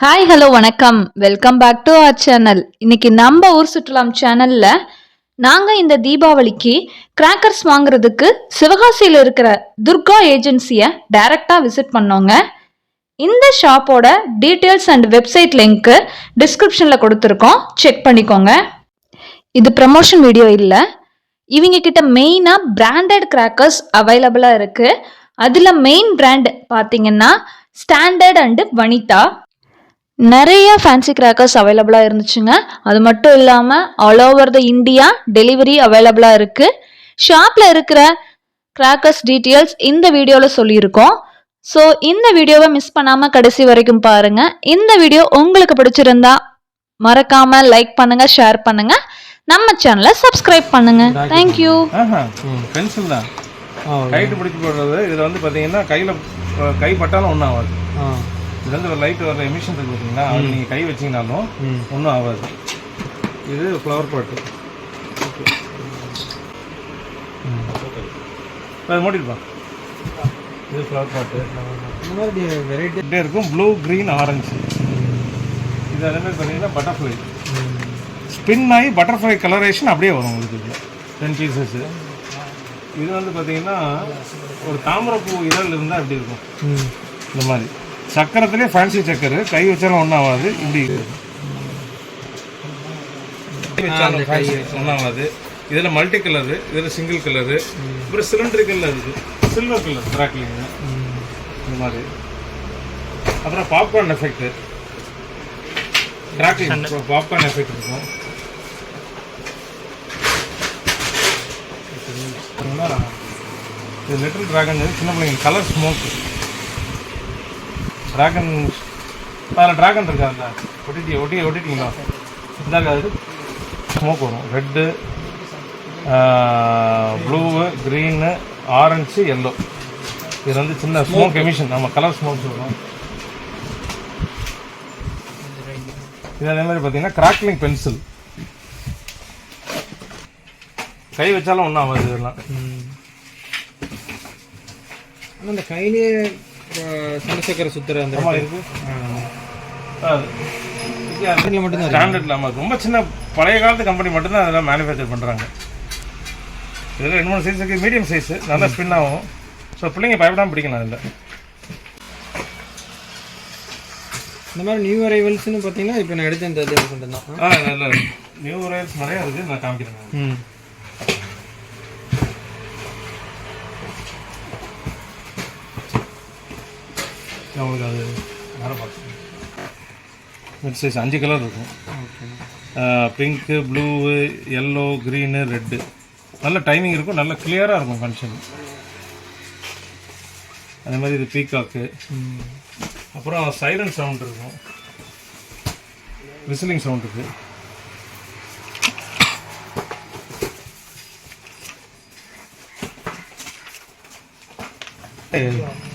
Hi hello வணக்கம் welcome back to our channel. இன்னைக்கு நம்ம ஊர் சுற்றுலாம் சேனல்ல நாங்கள் இந்த தீபாவளிக்கு கிராக்கர்ஸ் வாங்குறதுக்கு சிவகாசியில் இருக்கிற துர்கா ஏஜென்சியை டைரக்டாக விசிட் பண்ணோங்க. இந்த ஷாப்போட டீட்டெயில்ஸ் அண்ட் வெப்சைட் லிங்க்கு டிஸ்கிரிப்ஷனில் கொடுத்துருக்கோம், செக் பண்ணிக்கோங்க. இது ப்ரமோஷன் வீடியோ இல்லை. இவங்க கிட்ட மெயினாக பிராண்டட் கிராக்கர்ஸ் அவைலபிளாக இருக்குது. அதில் மெயின் பிராண்ட் பார்த்தீங்கன்னா ஸ்டாண்டர்ட் அண்டு வனிதா. நிறைய ஃபேன்சி கிராக்கர்ஸ் அவைலபிளாக இருந்துச்சுங்க. அது மட்டும் இல்லாமல் all over the India delivery அவைலபிளாக இருக்குது. ஷாப்பில் இருக்கிற கிராக்கர்ஸ் டீட்டெயில்ஸ் இந்த வீடியோவில் சொல்லியிருக்கோம். ஸோ இந்த வீடியோவை மிஸ் பண்ணாமல் கடைசி வரைக்கும் பாருங்கள். இந்த வீடியோ உங்களுக்கு பிடிச்சிருந்தா மறக்காமல் லைக் பண்ணுங்கள், ஷேர் பண்ணுங்கள், நம்ம சேனலை சப்ஸ்கிரைப் பண்ணுங்கள். தேங்க்யூ. பென்சில் தான் கைட்டு பிடிச்சி போடுறது. இதில் வந்து பார்த்தீங்கன்னா கையில் கை பட்டாலும் ஒன்றும் ஆகாது. இது வந்து ஒரு லைட் வர எமிஷன் இருக்குது பார்த்தீங்கன்னா, அது நீங்கள் கை வச்சிங்கனாலும் ஒன்றும் ஆகாது. இது ஃப்ளவர் பாட்டு. அது மூடிருப்பான். இது ஃப்ளவர் பாட்டு. இந்த மாதிரி வெரைட்டி இருக்கும். Blue, green, orange. இது அதே மாதிரி பார்த்தீங்கன்னா பட்டர்ஃப்ளை. ஸ்பின் ஆகி பட்டர்ஃப்ளை கலரேஷன் அப்படியே வரும் உங்களுக்கு. 10 பீசஸ்ஸு. இது வந்து பார்த்தீங்கன்னா ஒரு தாமரைப்பூ இதழ் இருந்தால் எப்படி இருக்கும் இந்த மாதிரி. சக்கரத்திலே ஃபேன்சி சக்கரை, கை வச்சாலும் ஒன்றும் ஆகாது. இப்படி ஒன்றும் ஆகாது. இதில் மல்டி கலரு, இதில் சிங்கிள் கலரு, அப்புறம் சிலிண்ட்ரிக்கலில் இருக்குது, சில்வர் கலர் கிராக்லிங் இந்த மாதிரி. அப்புறம் popcorn effect, crackling popcorn effect இருக்கும். இது லிட்டில் ட்ராகன், சின்ன பிள்ளைங்க கலர் ஸ்மோக். ட்ராகன் அதில் ட்ராகன் இருக்கா? அந்த ஒட்டிட்டீங்களா? இதாக அது ஸ்மோக் வரும். Red, blue, green, orange, yellow. இது வந்து சின்ன ஸ்மோக் எமிஷன். நம்ம கலர் ஸ்மோக் சொல்லுவோம். இது அதே மாதிரி பார்த்தீங்கன்னா கிராக்லிங் பென்சில். கை வச்சாலும் ஒன்றும் ஆகாது. இதெல்லாம் அந்த கையிலே சக்கரை சுத்துற அந்த மாதிரி இருக்கு. மட்டும்தான் ஸ்டாண்டர்ட். நம்ம ரொம்ப சின்ன பழைய காலத்து கம்பெனி மட்டும்தான் அதெல்லாம் மேனுஃபேக்சர் பண்ணுறாங்க. இதில் 2-3 சைஸ் இருக்குது. மீடியம் சைஸு நல்லா ஸ்பின் ஆகும். ஸோ பிள்ளைங்க பயப்படாமல் பிடிக்கலாம். அதில் இந்த மாதிரி நியூ அரைவல்ஸ்னு பார்த்தீங்கன்னா இப்போ நான் எடுத்த இந்த இது மட்டும்தான். நல்ல நியூ அரைவல்ஸ் நிறையா இருக்குது. நான் காமிக்கிறேன். உங்களுக்கு அது வேறு பார்த்து மிட் சைஸ் 5 கலர் இருக்கும். Pink, blue, yellow, green, red. நல்ல டைமிங் இருக்கும். நல்ல கிளியராக இருக்கும் ஃபங்க்ஷன். அதே மாதிரி இது பீகாக்கு. அப்புறம் சைரன் சவுண்ட் இருக்கும், விசிலிங் சவுண்ட் இருக்குது.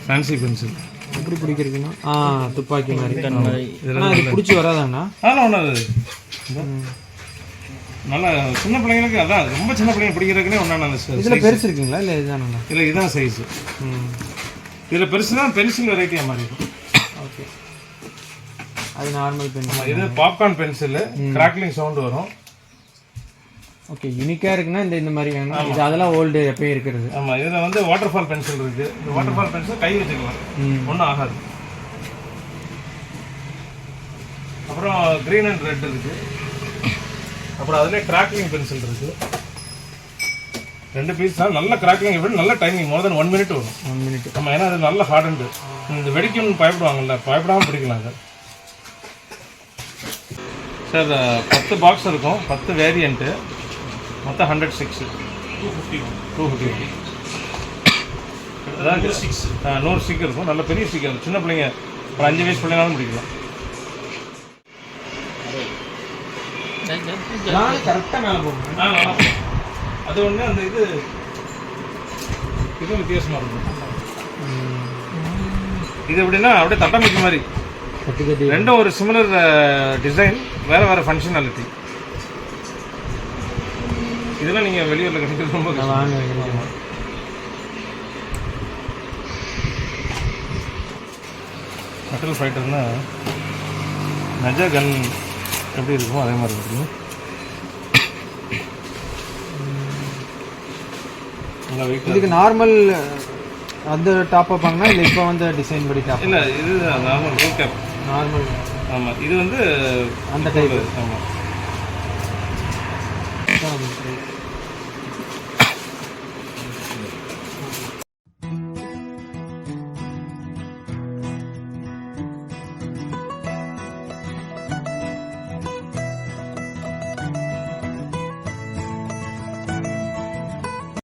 ஃபேன்சி பென்சில் எப்படி பிடிக்கிறதுன்னா துப்பாக்கி மாதிரி இதெல்லாம் பிடிச்சி வராதாண்ணா? அதெல்லாம் ஒன்றாது. நல்லா சின்ன பிள்ளைங்களுக்கு, அதான் ரொம்ப சின்ன பிள்ளைங்க பிடிக்கிறதுக்குனே ஒன்றான. இதில் பெருசு இருக்குங்களா? இல்லை இதுதானா? இல்லை இதுதான் சைஸு. இதில் பெருசு தான் பென்சில் வெரைட்டியாக மாதிரி இருக்கும். ஓகே, அது நார்மல் பென்சில். இது பாப்கார்ன் பென்சில். கிராக்லிங் சவுண்டு வரும். ஓகே, யூனிக்காக இருக்குன்னா இந்த மாதிரி வேணும். இது அதெல்லாம் ஓல்டு எப்பயும் இருக்கிறது. ஆமாம். இதில் வந்து வாட்டர்ஃபால் பென்சில் இருக்குது. இந்த வாட்டர்ஃபால் பென்சில் கை வச்சுக்கலாம், ஒன்றும் ஆகாது. அப்புறம் க்ரீன் அண்ட் ரெட் இருக்குது. அப்புறம் அதிலே கிராக்லிங் பென்சில் இருக்குது. 2 பீஸ் தான். நல்ல கிராக்லிங் எப்படி நல்ல டைமிங். மோர் தென் 1 மினிட் வரும். 1 மினிட். நம்ம ஏன்னா அது நல்ல ஹார்டன்டு. இந்த வெடிக்கணும்னு பயப்படுவாங்கல்ல, பயப்படாமல் பிடிக்கலாம் சார். சார் 10 பாக்ஸ் இருக்கும், 10 வேரியண்ட்டு, மொத்தம் 106. 250. அதான் 100 ஸ்டிக்கர் இருக்கும். நல்ல பெரிய ஸ்டிக்கர். சின்ன பிள்ளைங்க ஒரு 5 வயசு பிள்ளைங்களாலும் பிடிக்கலாம். கரெக்டாக மேலே போகணும். அது ஒன்று. அந்த இது வித்தியாசமாக இருக்கும். இது எப்படின்னா அப்படியே தட்டமைக்கு மாதிரி. ரெண்டும் ஒரு சிமிலர் டிசைன், வேறு வேறு ஃபங்க்ஷனாலிட்டி. இதெல்லாம் நீங்கள் வெளியூரில் கிடைக்கிறது ரொம்ப மெட்டல் ஃபைட்டர்னா நஜ கன் எப்படி இருக்குமோ அதே மாதிரி இருக்குங்க. நல்லா வெயிட். இதுக்கு நார்மல் அந்த டாப் அப்பாங்கன்னா இல்லை இப்போ வந்து டிசைன் படி டாப்? இல்லை, இது நார்மல் ரோல் கேப். நார்மல். ஆமாம், இது வந்து அந்த டைப். ஆமாம்.